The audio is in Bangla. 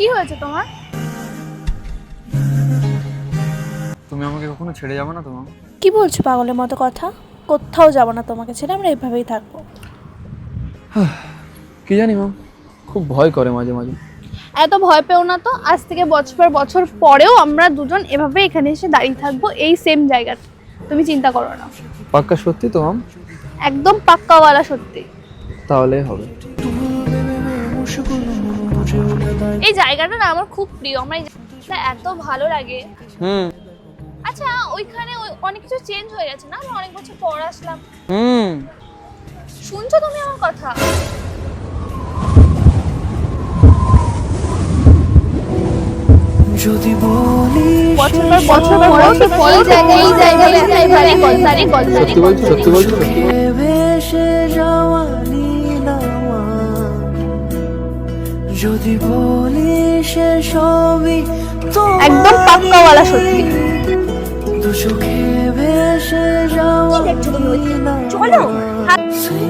কি হয়েছে তোমার? তুমি আমাকে কখনো ছেড়ে যাবে না তোমার? কি বলছো পাগলের মতো কথা? কোথাও যাব না তোমাকে ছেড়ে, আমরা এভাবেই থাকবো। কি জানি ম্যাম, খুব ভয় করে মাঝে মাঝে। এত ভয় পেও না তো, আজ থেকে বছর পর বছর পরেও আমরা দুজন এভাবে এখানে এসে দাঁড়িয়ে থাকবো এই সেম জায়গাতে। তুমি চিন্তা করো না। পাক্কা সত্যি তো ম্যাম? একদম পাক্কাওয়ালা সত্যি। তাহলে হবে। এই জায়গাটা না আমার খুব প্রিয়, আমার এই জায়গাটা এত ভালো লাগে। হুম আচ্ছা, ওইখানে অনেক কিছু চেঞ্জ হয়ে গেছে না? আমরা অনেক বছর পর আসলাম। হুম শুনছো তুমি আমার কথা? যদি বলি বছর পর বছর পর এই জায়গায় এবারে গলদারি সত্যি বলছো? সত্যি বলছো? সত্যি বলছো? ভেসে যাওয়া নীলামা, যদি বলি সে সবই তো একদম পাক্কাওয়ালা সত্যি। দু চোখে ভেসে যাওয়া কি দেখছো তুমি? নীলামা, চলো। সেই